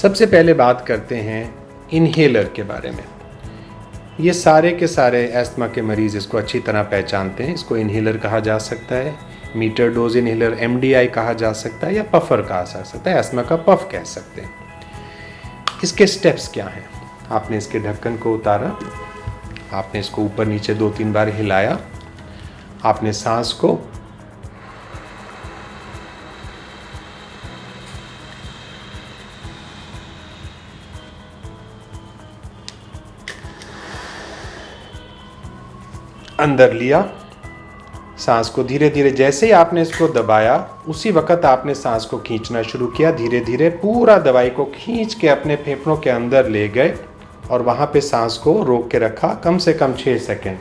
सबसे पहले बात करते हैं इन्हेलर के बारे में। ये सारे के सारे एस्थमा के मरीज़ इसको अच्छी तरह पहचानते हैं। इसको इन्हेलर कहा जा सकता है, मीटर डोज इन्हेलर MDI कहा जा सकता है, या पफर कहा जा सकता है, एस्थमा का पफ कह सकते हैं। इसके स्टेप्स क्या हैं? आपने इसके ढक्कन को उतारा, आपने इसको ऊपर नीचे 2-3 बार हिलाया, आपने सांस को अंदर लिया, सांस को धीरे धीरे, जैसे ही आपने इसको दबाया उसी वक्त आपने सांस को खींचना शुरू किया। धीरे धीरे पूरा दवाई को खींच के अपने फेफड़ों के अंदर ले गए और वहाँ पे सांस को रोक के रखा कम से कम 6 सेकेंड।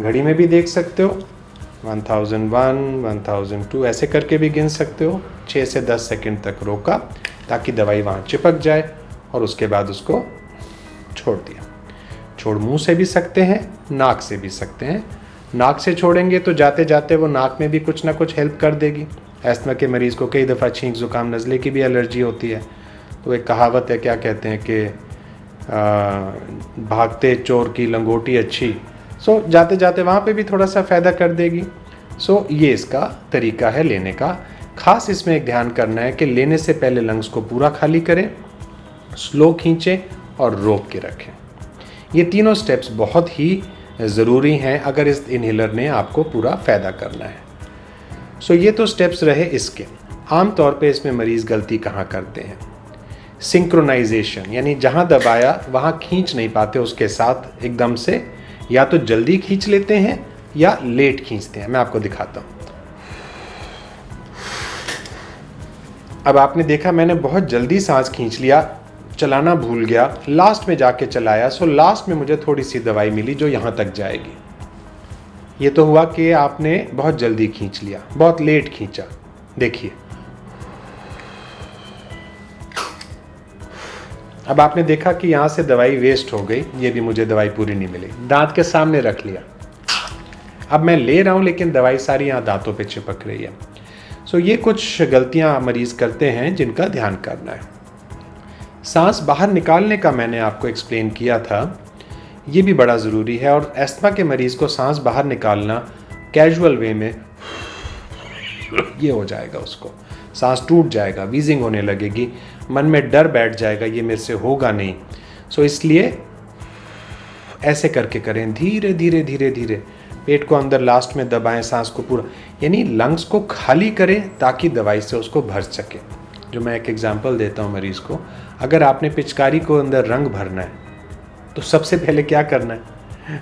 घड़ी में भी देख सकते हो, 1001, 1002 ऐसे करके भी गिन सकते हो। 6 से 10 सेकेंड तक रोका ताकि दवाई वहाँ चिपक जाए और उसके बाद उसको छोड़ दिया। छोड़ मुंह से भी सकते हैं, नाक से भी सकते हैं। नाक से छोड़ेंगे तो जाते जाते वो नाक में भी कुछ ना कुछ हेल्प कर देगी। एस्थमा के मरीज़ को कई दफ़ा छींक ज़ुकाम नज़ले की भी एलर्जी होती है, तो एक कहावत है, क्या कहते हैं कि भागते चोर की लंगोटी अच्छी। सो जाते जाते वहाँ पे भी थोड़ा सा फ़ायदा कर देगी। सो ये इसका तरीका है लेने का। ख़ास इसमें एक ध्यान करना है कि लेने से पहले लंग्स को पूरा खाली करें, स्लो खींचें और रोक के रखें। ये तीनों स्टेप्स बहुत ही ज़रूरी हैं अगर इस इन्हेलर ने आपको पूरा फ़ायदा करना है। सो ये तो स्टेप्स रहे इसके। आम तौर पे इसमें मरीज़ गलती कहाँ करते हैं? सिंक्रोनाइजेशन, यानी जहाँ दबाया वहाँ खींच नहीं पाते उसके साथ एकदम से, या तो जल्दी खींच लेते हैं या लेट खींचते हैं। मैं आपको दिखाता हूँ। अब आपने देखा मैंने बहुत जल्दी सांस खींच लिया, चलाना भूल गया, लास्ट में जाके चलाया। सो लास्ट में मुझे थोड़ी सी दवाई मिली जो यहाँ तक जाएगी। ये तो हुआ कि आपने बहुत जल्दी खींच लिया, बहुत लेट खींचा। देखिए अब आपने देखा कि यहाँ से दवाई वेस्ट हो गई, ये भी मुझे दवाई पूरी नहीं मिली। दांत के सामने रख लिया, अब मैं ले रहा हूँ लेकिन दवाई सारी यहाँ दांतों पे चिपक रही है। सो ये कुछ गलतियाँ मरीज़ करते हैं जिनका ध्यान करना है। सांस बाहर निकालने का मैंने आपको एक्सप्लेन किया था, ये भी बड़ा ज़रूरी है। और एस्थमा के मरीज़ को सांस बाहर निकालना कैजुअल वे में ये हो जाएगा, उसको सांस टूट जाएगा, वीजिंग होने लगेगी, मन में डर बैठ जाएगा, ये मेरे से होगा नहीं। सो इसलिए ऐसे करके करें, धीरे धीरे धीरे धीरे पेट को अंदर लास्ट में दबाएं, सांस को पूरा, यानी लंग्स को खाली करें ताकि दवाई से उसको भर सके। जो मैं एक एग्जांपल देता हूँ मरीज़ को, अगर आपने पिचकारी को अंदर रंग भरना है तो सबसे पहले क्या करना है?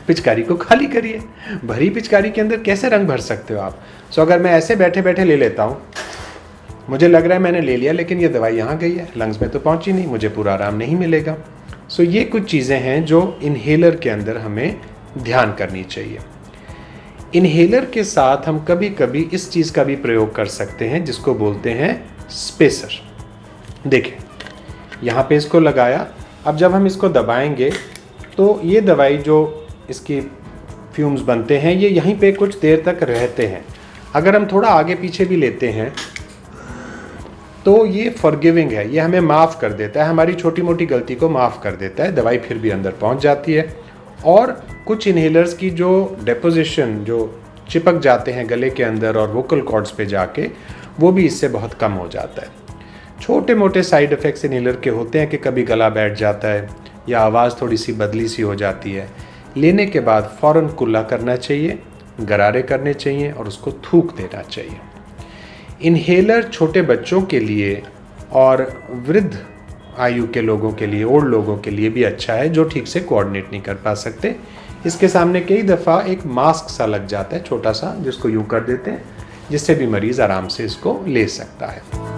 पिचकारी को खाली करिए। भरी पिचकारी के अंदर कैसे रंग भर सकते हो आप? सो अगर मैं ऐसे बैठे बैठे ले लेता हूँ, मुझे लग रहा है मैंने ले लिया लेकिन ये दवाई यहाँ गई है, लंग्स में तो पहुँची नहीं, मुझे पूरा आराम नहीं मिलेगा। सो ये कुछ चीज़ें हैं जो इन्हेलर के अंदर हमें ध्यान करनी चाहिए। इन्हेलर के साथ हम कभी कभी इस चीज़ का भी प्रयोग कर सकते हैं जिसको बोलते हैं स्पेसर। देखें यहाँ पे इसको लगाया, अब जब हम इसको दबाएंगे तो ये दवाई जो इसकी फ्यूम्स बनते हैं ये यहीं पे कुछ देर तक रहते हैं। अगर हम थोड़ा आगे पीछे भी लेते हैं तो ये फॉरगिविंग है, ये हमें माफ़ कर देता है, हमारी छोटी मोटी गलती को माफ़ कर देता है, दवाई फिर भी अंदर पहुंच जाती है। और कुछ इन्हेलर्स की जो डेपोजिशन, जो चिपक जाते हैं गले के अंदर और वोकल कॉर्ड्स पे जाके, वो भी इससे बहुत कम हो जाता है। छोटे मोटे साइड इफ़ेक्ट्स इन्हेलर के होते हैं कि कभी गला बैठ जाता है या आवाज़ थोड़ी सी बदली सी हो जाती है। लेने के बाद फ़ौरन कुल्ला करना चाहिए, गरारे करने चाहिए और उसको थूक देना चाहिए। इन्हेलर छोटे बच्चों के लिए और वृद्ध आयु के लोगों के लिए, ओल्ड लोगों के लिए भी अच्छा है जो ठीक से कोऑर्डिनेट नहीं कर पा सकते। इसके सामने कई दफ़ा एक मास्क सा लग जाता है छोटा सा, जिसको यूँ कर देते हैं, जिससे भी मरीज़ आराम से इसको ले सकता है।